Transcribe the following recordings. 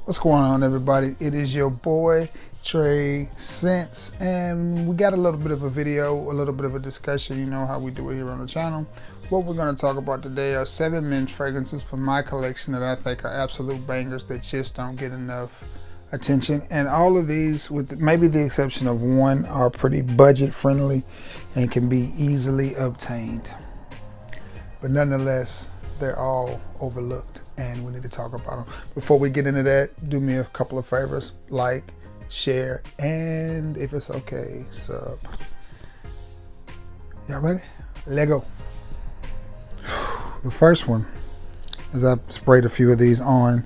What's going on, everybody? It is your boy Trey Sense, and we got a little bit of a video, a little bit of a discussion. You know how we do it here on the channel. What we're going to talk about today are 7 men's fragrances from my collection that I think are absolute bangers that just don't get enough attention. And all of these, with maybe the exception of one, are pretty budget friendly and can be easily obtained. But nonetheless, they're all overlooked and we need to talk about them. Before we get into that, do me a couple of favors: like, share, and if it's okay, sub. Y'all ready? Let go. The first one, as I've sprayed a few of these on,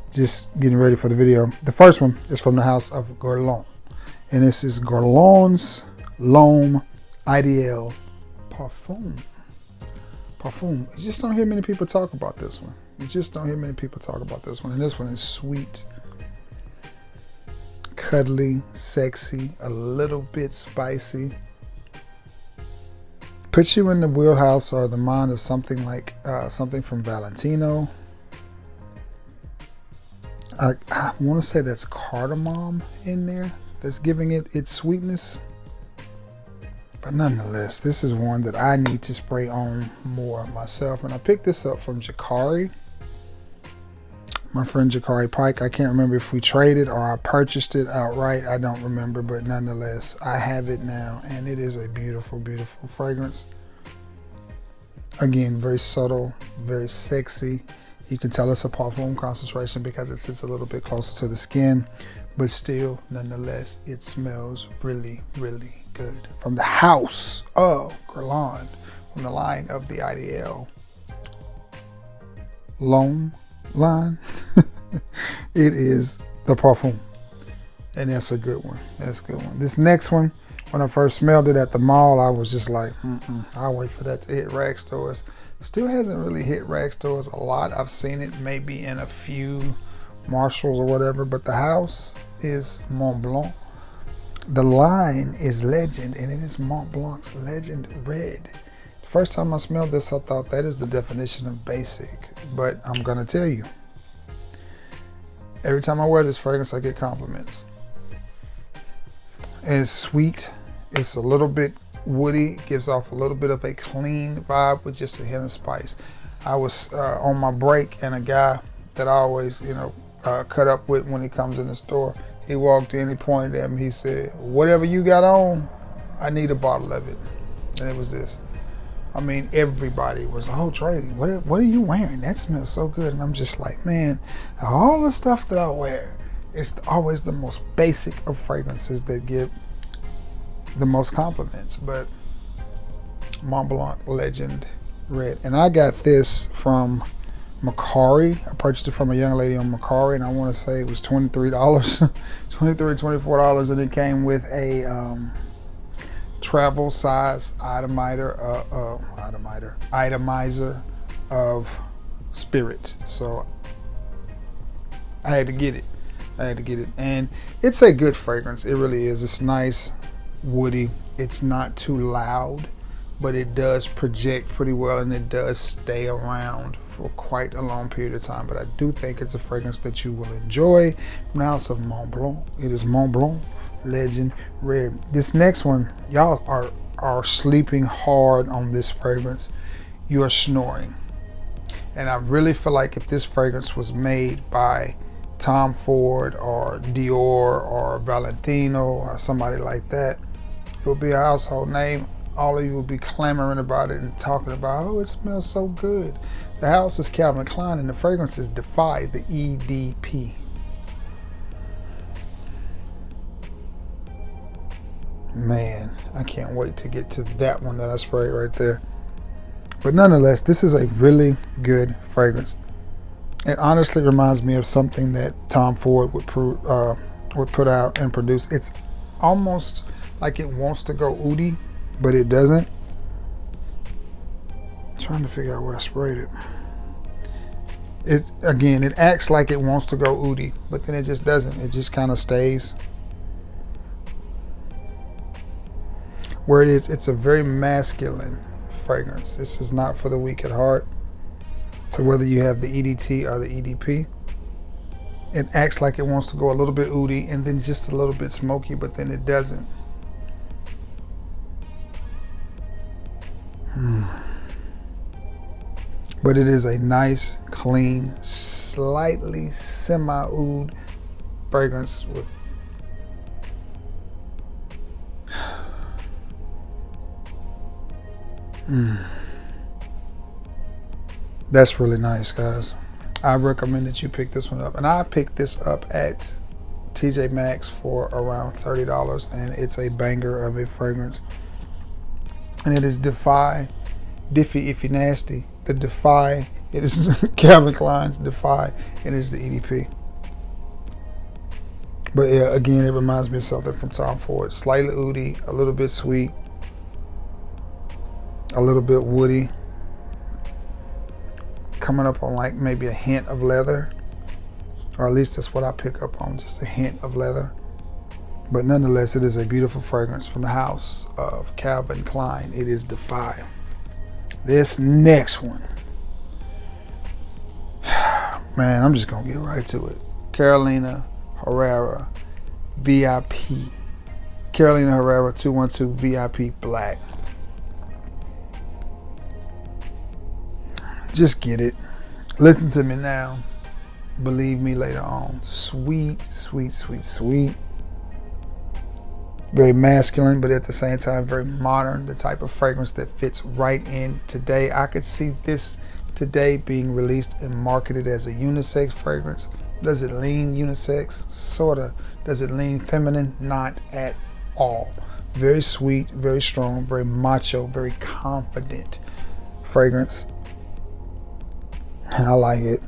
just getting ready for the video. The first one is from the house of Guerlain, and this is Guerlain's L'Homme Ideal Parfum. You just don't hear many people talk about this one. And this one is sweet, cuddly, sexy, a little bit spicy. Puts you in the wheelhouse or the mind of something like something from Valentino. I want to say that's cardamom in there that's giving it its sweetness. But nonetheless, this is one that I need to spray on more myself. And I picked this up from Jakari. My friend Jakari Pike. I can't remember if we traded or I purchased it outright. I don't remember, but nonetheless, I have it now. And it is a beautiful, beautiful fragrance. Again, very subtle, very sexy. You can tell it's a parfum concentration because it sits a little bit closer to the skin. But still, nonetheless, it smells really, really good. From the house of Guerlain, from the line of the Ideal L'Homme line, it is the parfum. And that's a good one. That's a good one. This next one, when I first smelled it at the mall, I was just like, I'll wait for that to hit rag stores. Still hasn't really hit rag stores a lot. I've seen it maybe in a few Marshalls or whatever, but the house is Montblanc. The line is Legend, and it is Montblanc's Legend Red. The first time I smelled this, I thought that is the definition of basic, but I'm gonna tell you, every time I wear this fragrance, I get compliments. And it's sweet, it's a little bit woody, gives off a little bit of a clean vibe with just a hint of spice. I was on my break, and a guy that I always, cut up with when he comes in the store, he walked in, he pointed at me, he said, "Whatever you got on, I need a bottle of it." And it was this. I mean, everybody was, "Oh, Trey, what are you wearing? That smells so good." And I'm just like, man, all the stuff that I wear, it's always the most basic of fragrances that get the most compliments. But Montblanc Legend Red. And I got this from Macari. I purchased it from a young lady on Macari, and I want to say it was $23, $24, and it came with a travel size itomizer of spirit. So I had to get it. And it's a good fragrance. It really is. It's nice, woody. It's not too loud, but it does project pretty well, and it does stay around for quite a long period of time. But I do think it's a fragrance that you will enjoy from the house of Montblanc. It is Montblanc Legend Red. This next one, y'all are sleeping hard on this fragrance. You are snoring. And I really feel like if this fragrance was made by Tom Ford or Dior or Valentino or somebody like that, it would be a household name. All of you will be clamoring about it and talking about, "Oh, it smells so good." The house is Calvin Klein, and the fragrance is Defy, the EDP. Man, I can't wait to get to that one that I sprayed right there. But nonetheless, this is a really good fragrance. It honestly reminds me of something that Tom Ford would put out and produce. It's almost like it wants to go oudi, but it doesn't. I'm trying to figure out where I sprayed it. It acts like it wants to go oudi, but then it just doesn't. It just kind of stays where it is. It's a very masculine fragrance. This is not for the weak at heart. So whether you have the EDT or the EDP, It acts like it wants to go a little bit oudy and then just a little bit smoky, but then it doesn't. But it is a nice, clean, slightly semi-oud fragrance with That's really nice, guys. I recommend that you pick this one up. And I picked this up at TJ Maxx for around $30, and it's a banger of a fragrance. And it is Defy, Diffy If You Nasty. The Defy, it is Calvin Klein's Defy, and it's the EDP. But yeah, again, it reminds me of something from Tom Ford. Slightly oudy, a little bit sweet, a little bit woody, coming up on like maybe a hint of leather, or at least that's what I pick up on, just a hint of leather. But nonetheless, it is a beautiful fragrance from the house of Calvin Klein. It is Defy. This next one, man, I'm just gonna get right to it. Carolina Herrera VIP. Carolina Herrera 212 VIP Black. Just get it. Listen to me now. Believe me later on. Sweet, sweet, sweet, sweet. Very masculine, but at the same time very modern. The type of fragrance that fits right in today. I could see this today being released and marketed as a unisex fragrance. Does it lean unisex? Sorta. Does it lean feminine? Not at all. Very sweet, very strong, very macho, very confident fragrance. And I like it.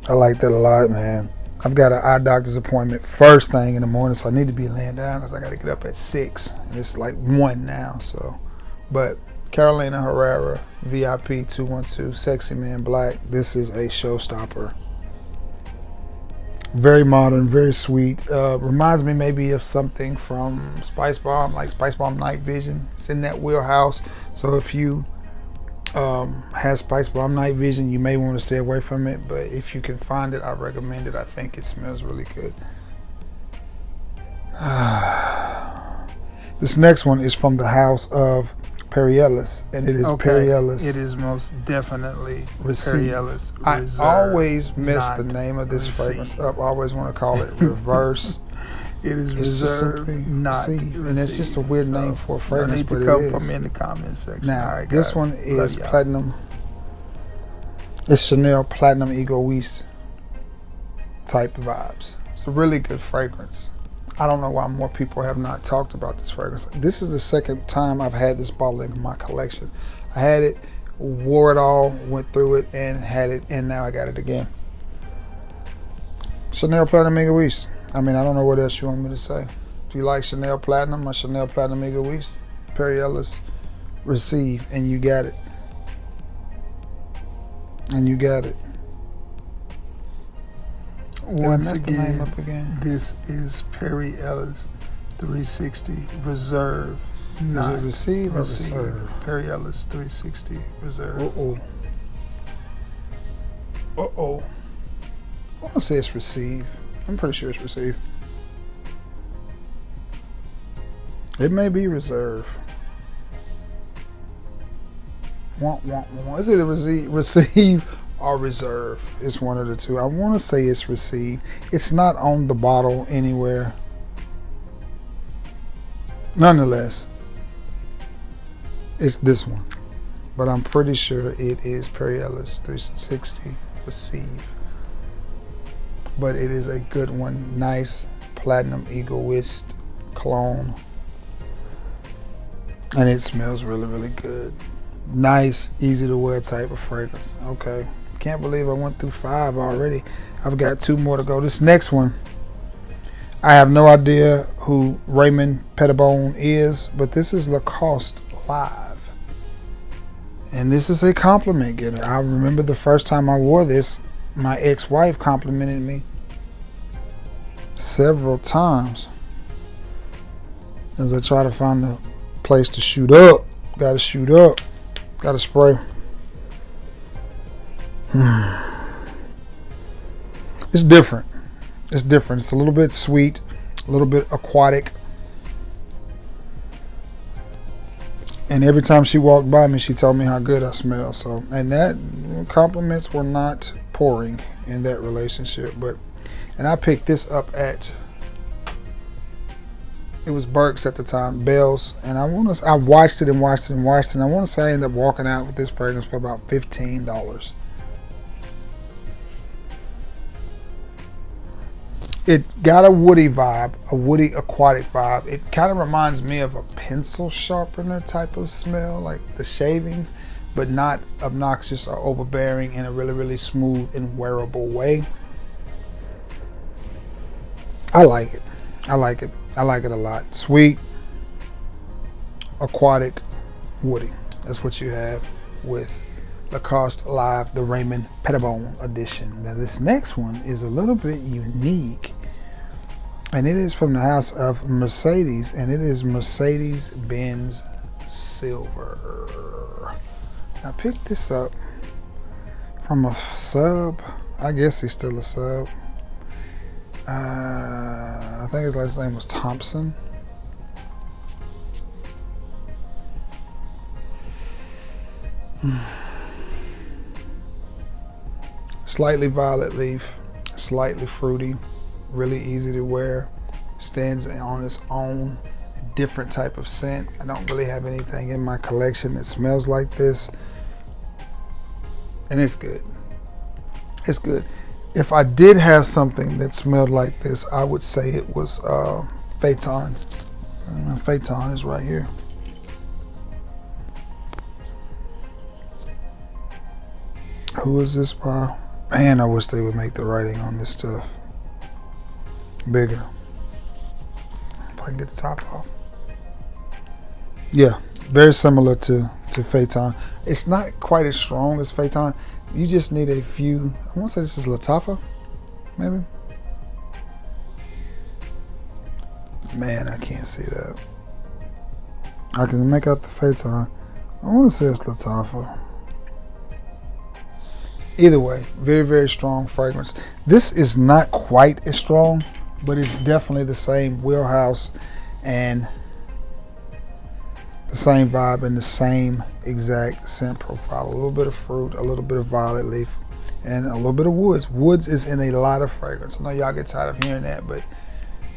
I like that a lot, man. I've got an eye doctor's appointment first thing in the morning, so I need to be laying down because I got to get up at 6. And it's like 1 now, so. But Carolina Herrera, VIP 212, Sexy Man Black. This is a showstopper. Very modern, very sweet. Reminds me maybe of something from Spice Bomb, like Spice Bomb Night Vision. It's in that wheelhouse. So if you have Spice Bomb Night Vision, you may want to stay away from it, but if you can find it, I recommend it. I think it smells really good. This next one is from the house of Perry Ellis, and it is Perry Ellis. It is most definitely Perry Ellis. I always mess the name of this fragrance up. I always want to call it reverse. It is reserved, not received. And it's just a weird name for a fragrance, but it is. You need to come from in the comment section. Now, right, this one is platinum. It's Chanel Platinum Egoist type vibes. It's a really good fragrance. I don't know why more people have not talked about this fragrance. This is the second time I've had this bottle in my collection. I had it, wore it all, went through it, and had it, and now I got it again. Chanel Platinum Egoist. I mean, I don't know what else you want me to say. If you like Chanel Platinum or Chanel Platinum Egoist, Perry Ellis, receive, and you got it. And you got it. Once again, this is Perry Ellis 360 Reserve. Not is it receive or reserve? Perry Ellis 360 Reserve. I want to say it's receive. I'm pretty sure it's receive. It may be reserve. It's either receive or reserve. It's one of the two. I want to say it's receive. It's not on the bottle anywhere. Nonetheless, it's this one. But I'm pretty sure it is Perry Ellis 360 receive. But it is a good one. Nice Platinum Egoist cologne. And it smells really, really good. Nice, easy to wear type of fragrance. Okay. Can't believe I went through 5 already. I've got 2 more to go. This next one, I have no idea who Raymond Pettibone is, but this is Lacoste Live. And this is a compliment getter. I remember the first time I wore this, my ex-wife complimented me several times as I try to find a place to shoot up. Gotta shoot up. Gotta spray. It's different. It's different. It's a little bit sweet, a little bit aquatic. And every time she walked by me, she told me how good I smell. So, and that compliments were not pouring in that relationship. And I picked this up at, it was Burke's at the time, Bell's, and I watched it and watched it and watched it, and I want to say I ended up walking out with this fragrance for about $15. It got a woody vibe, a woody aquatic vibe. It kind of reminds me of a pencil sharpener type of smell, like the shavings, but not obnoxious or overbearing, in a really, really smooth and wearable way. I like it. I like it. I like it a lot. Sweet, aquatic, woody. That's what you have with Lacoste Live, the Raymond Pettibone edition. Now this next one is a little bit unique, and it is from the house of Mercedes, and it is Mercedes-Benz Silver. I picked this up from a sub. I guess he's still a sub. I think his last name was Thompson. Slightly violet leaf, slightly fruity, really easy to wear, stands on its own, a different type of scent. I don't really have anything in my collection that smells like this, and it's good. It's good. If I did have something that smelled like this, I would say it was Phaeton. Phaeton is right here. Who is this by? Man, I wish they would make the writing on this stuff bigger. If I can get the top off. Yeah, very similar to Phaeton. It's not quite as strong as Phaeton. You just need a few. I want to say this is Latafa, maybe. Man, I can't see that. I can make out the Phaeton. I want to say it's Latafa. Either way, very, very strong fragrance. This is not quite as strong, but it's definitely the same wheelhouse and the same vibe and the same exact scent profile. A little bit of fruit, a little bit of violet leaf, and a little bit of woods. Woods is in a lot of fragrance. I know y'all get tired of hearing that, but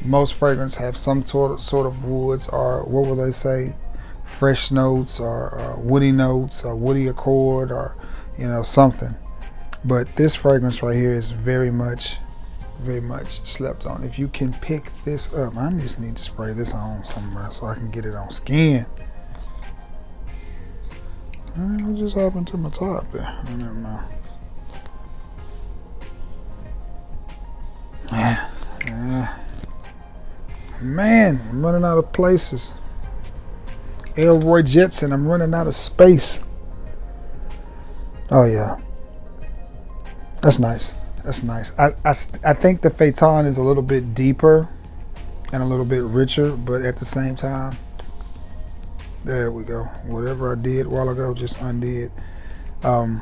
most fragrance have some sort of woods, or what will they say, fresh notes, or woody notes, or woody accord, or something. But this fragrance right here is very much slept on. If you can pick this up, I just need to spray this on somewhere so I can get it on skin. What just happened to my top there? I don't know. Man, I'm running out of places. Elroy Jetson, I'm running out of space. Oh yeah. That's nice. That's nice. I think the Phaeton is a little bit deeper and a little bit richer, but at the same time, there we go. Whatever I did a while ago, just undid. And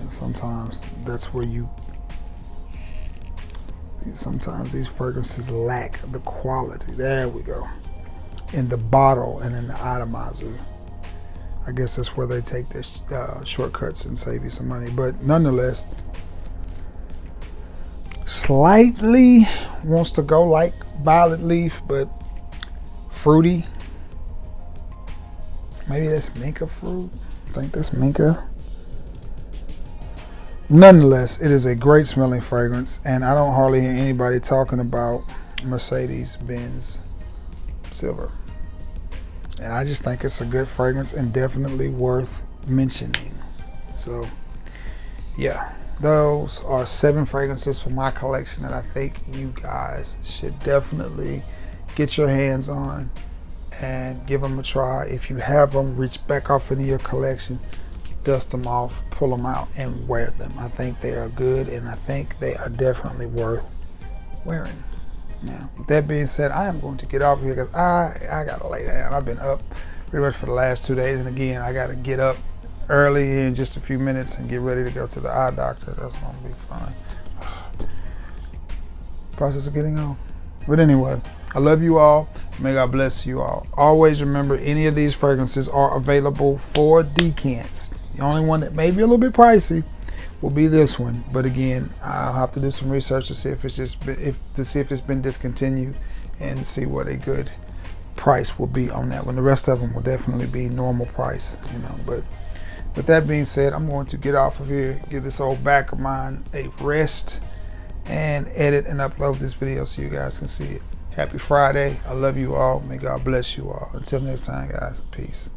sometimes that's where sometimes these fragrances lack the quality. There we go. In the bottle and in the atomizer. I guess that's where they take their shortcuts and save you some money. But nonetheless, slightly wants to go like violet leaf, but fruity. Maybe that's Minka fruit. I think that's Minka. Nonetheless, it is a great smelling fragrance, and I don't hardly hear anybody talking about Mercedes-Benz Silver. And I just think it's a good fragrance and definitely worth mentioning. So, yeah, those are 7 fragrances from my collection that I think you guys should definitely get your hands on and give them a try. If you have them, reach back off into your collection, dust them off, pull them out, and wear them. I think they are good, and I think they are definitely worth wearing. Now, with that being said, I am going to get off here because I got to lay down. I've been up pretty much for the last 2 days, and again, I got to get up early here in just a few minutes and get ready to go to the eye doctor. That's gonna be fun. Process of getting old. But anyway, I love you all. May God bless you all. Always remember, any of these fragrances are available for decants. The only one that may be a little bit pricey will be this one. But again, I'll have to do some research to see if it's been discontinued and see what a good price will be on that one. The rest of them will definitely be normal price, you know. But with that being said, I'm going to get off of here, give this old back of mine a rest, and edit and upload this video so you guys can see it. Happy Friday. I love you all. May God bless you all. Until next time, guys. Peace.